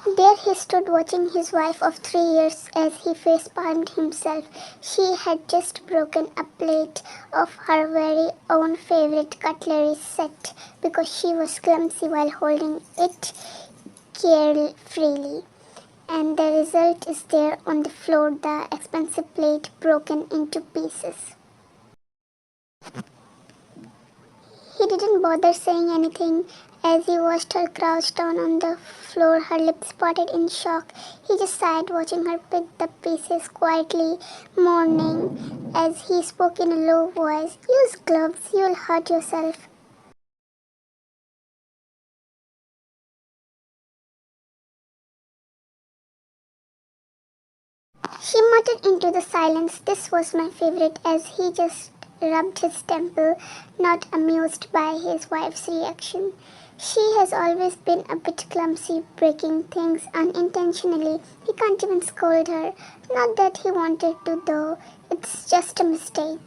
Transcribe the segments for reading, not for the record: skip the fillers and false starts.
There he stood watching his wife of 3 years as he face-palmed himself. She had just broken a plate of her very own favorite cutlery set because she was clumsy while holding it carefully. And the result is there on the floor, the expensive plate broken into pieces. He didn't bother saying anything as he watched her crouched down on the floor, her lips parted in shock. He just sat watching her pick the pieces quietly, mourning as he spoke in a low voice. Use gloves, you'll hurt yourself. She muttered into the silence. This was my favorite as he just rubbed his temple, not amused by his wife's reaction. She has always been a bit clumsy, breaking things unintentionally. He can't even scold her. Not that he wanted to, though. It's just a mistake.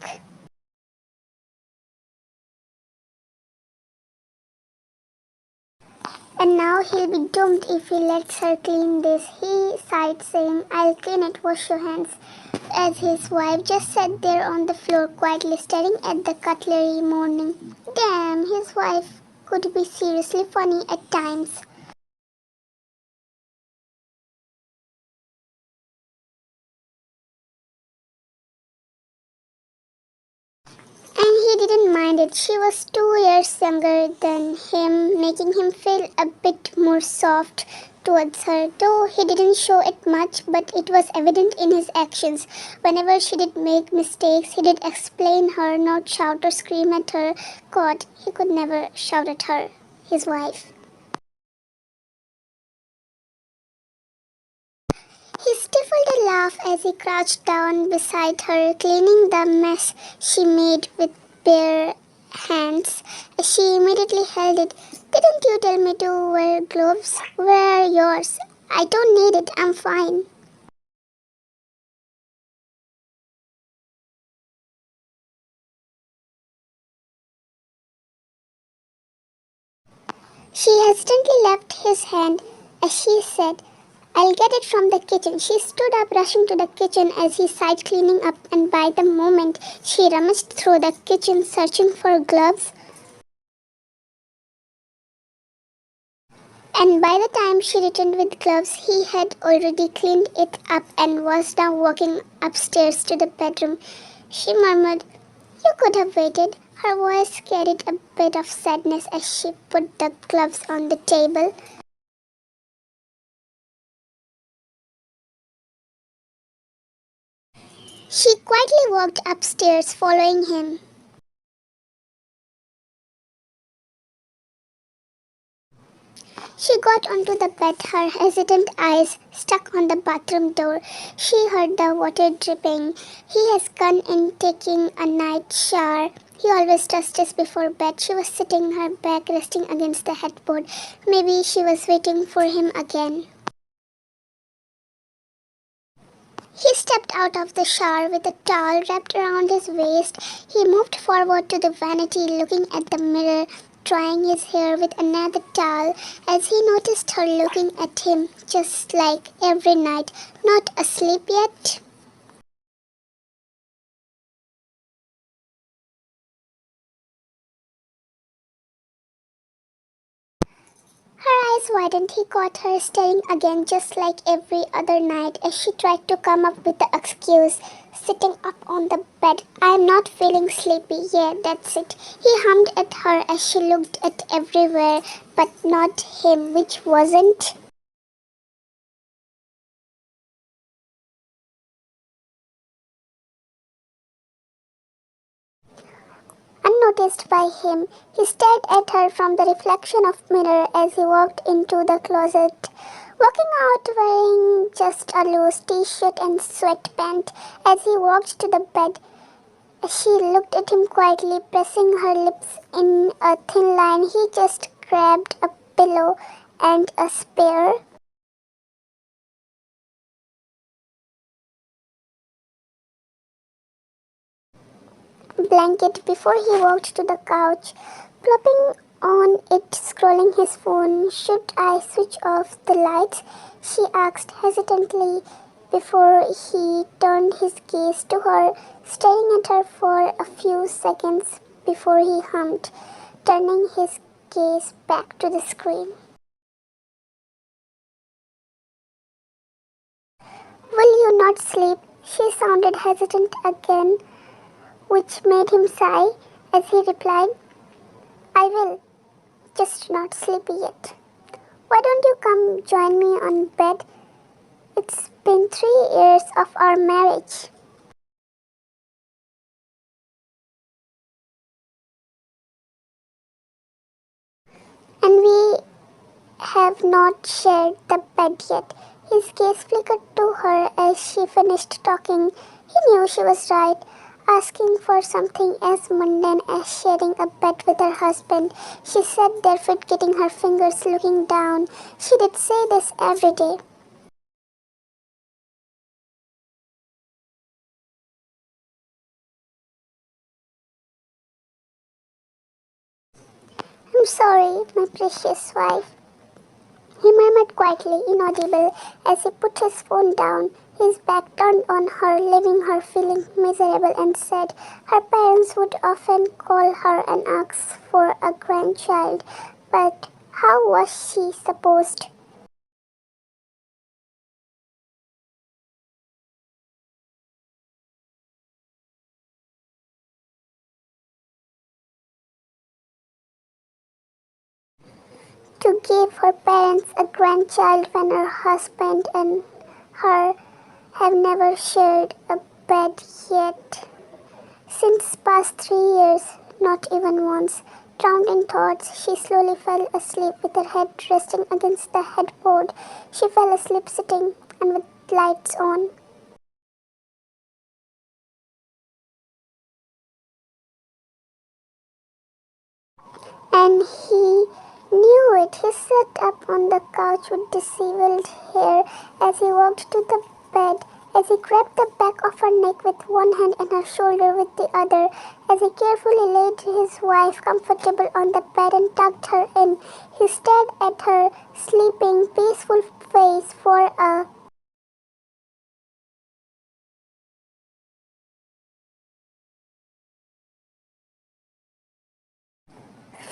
And now he'll be doomed if he lets her clean this. He sighed, saying, I'll clean it, wash your hands. As his wife just sat there on the floor quietly staring at the cutlery, mourning. Damn, his wife could be seriously funny at times. And he didn't mind it. She was 2 years younger than him, making him feel a bit more soft towards her, though he didn't show it much, but it was evident in his actions. Whenever she did make mistakes, he did explain her, not shout or scream at her. God, he could never shout at her, his wife. He stifled a laugh as he crouched down beside her, cleaning the mess she made with bare hands. She immediately held it. Didn't you tell me to wear gloves? Where are yours? I don't need it. I'm fine. She hesitantly left his hand as she said, I'll get it from the kitchen. She stood up, rushing to the kitchen as he sighed, cleaning up, and by the moment she rummaged through the kitchen, searching for gloves, and by the time she returned with gloves, he had already cleaned it up and was now walking upstairs to the bedroom. She murmured, You could have waited. Her voice carried a bit of sadness as she put the gloves on the table. She quietly walked upstairs, following him. She got onto the bed, her hesitant eyes stuck on the bathroom door. She heard the water dripping. He has gone in taking a night shower. He always does this before bed. She was sitting, her back resting against the headboard. Maybe she was waiting for him again. He stepped out of the shower with a towel wrapped around his waist. He moved forward to the vanity, looking at the mirror, drying his hair with another towel as he noticed her looking at him just like every night. Not asleep yet? Her eyes widened. He caught her staring again, just like every other night, as she tried to come up with the excuse, sitting up on the bed. I'm not feeling sleepy. Yeah, that's it. He hummed at her as she looked at everywhere, but not him, which wasn't. Unnoticed by him, he stared at her from the reflection of mirror as he walked into the closet, walking out wearing just a loose t-shirt and sweatpants. As he walked to the bed, she looked at him quietly, pressing her lips in a thin line. He just grabbed a pillow and a spare blanket before he walked to the couch, plopping on it, scrolling his phone. "Should I switch off the lights?" she asked hesitantly before he turned his gaze to her, staring at her for a few seconds before he hummed, turning his gaze back to the screen. "Will you not sleep?" She sounded hesitant again, which made him sigh as he replied, "I will, just not sleepy yet." "Why don't you come join me on bed? It's been 3 years of our marriage." "And we have not shared the bed yet." His gaze flickered to her as she finished talking. He knew she was right. Asking for something as mundane as sharing a bed with her husband. She sat there, getting her fingers looking down. She did say this every day. "I'm sorry, my precious wife," he murmured quietly, inaudible, as he put his phone down, his back turned on her, leaving her feeling miserable and sad. Her parents would often call her and ask for a grandchild, but how was she supposed? To give her parents a grandchild when her husband and her have never shared a bed yet. Since past 3 years, not even once. Drowned in thoughts, she slowly fell asleep with her head resting against the headboard. She fell asleep sitting and with lights on. And he knew it. He sat up on the couch with disheveled hair as he walked to the bed, as he grabbed the back of her neck with one hand and her shoulder with the other, as he carefully laid his wife comfortable on the bed and tucked her in. He stared at her sleeping, peaceful face for a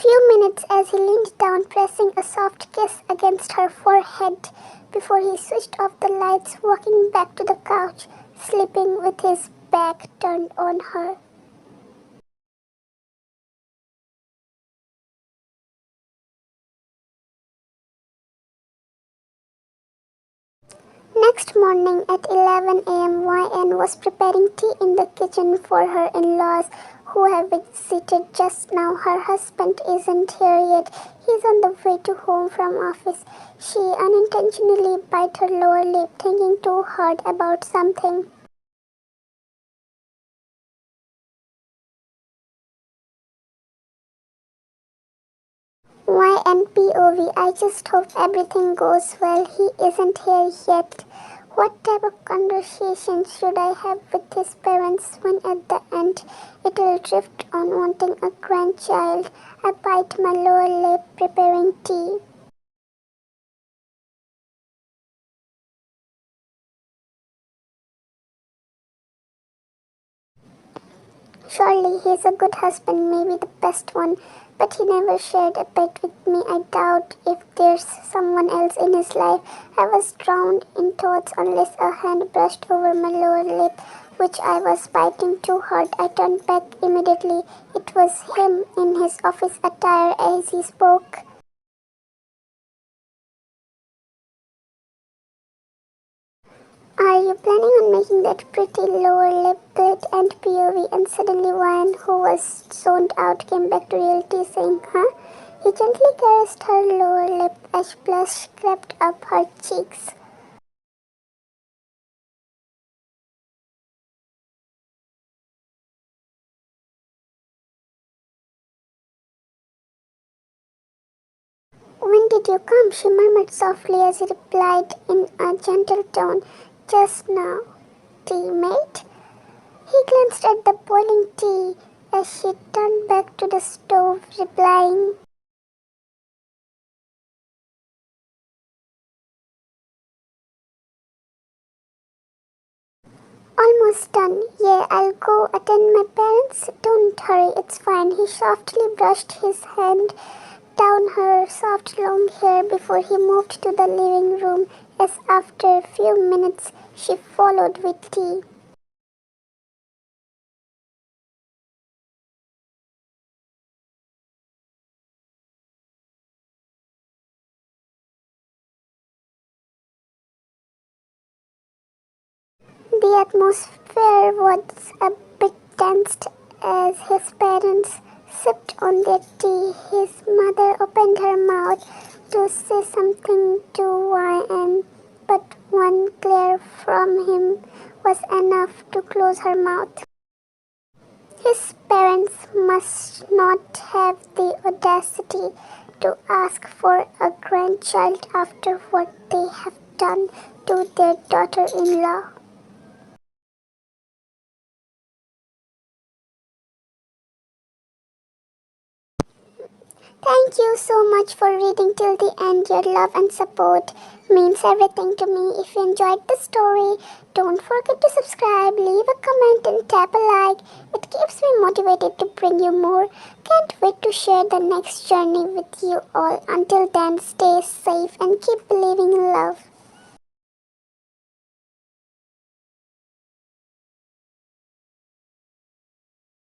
few minutes as he leaned down, pressing a soft kiss against her forehead before he switched off the lights, walking back to the couch, sleeping with his back turned on her. Next morning at 11 a.m., YN was preparing tea in the kitchen for her in-laws who have visited just now. Her husband isn't here yet. He's on the way to home from office. She unintentionally bit her lower lip, thinking too hard about something. YNPOV, I just hope everything goes well. He isn't here yet. What type of conversation should I have with his parents when at the end it will drift on wanting a grandchild? I bite my lower lip, preparing tea. Surely he's a good husband, maybe the best one, but he never shared a bed with me. I doubt if there's someone else in his life. I was drowned in thoughts unless a hand brushed over my lower lip, which I was biting too hard. I turned back immediately. It was him in his office attire as he spoke. "Are you planning on making that pretty lower lip bit and POV?" And suddenly Ryan, who was zoned out, came back to reality saying, "Huh?" He gently caressed her lower lip as blush crept up her cheeks. "When did you come?" she murmured softly as he replied in a gentle tone. "Just now, teammate." He glanced at the boiling tea as she turned back to the stove, replying, Almost done. Yeah, I'll go attend my parents. Don't hurry, it's fine. He softly brushed his hand down her soft long hair before he moved to the living room, as after a few minutes she followed with tea. The atmosphere was a bit tensed as his parents sipped on their tea. His mother opened her mouth to say something to Ryan, but one glare from him was enough to close her mouth. His parents must not have the audacity to ask for a grandchild after what they have done to their daughter-in-law. Thank you so much for reading till the end. Your love and support means everything to me. If you enjoyed the story, don't forget to subscribe, leave a comment and tap a like. It keeps me motivated to bring you more. Can't wait to share the next journey with you all. Until then, stay safe and keep believing in love.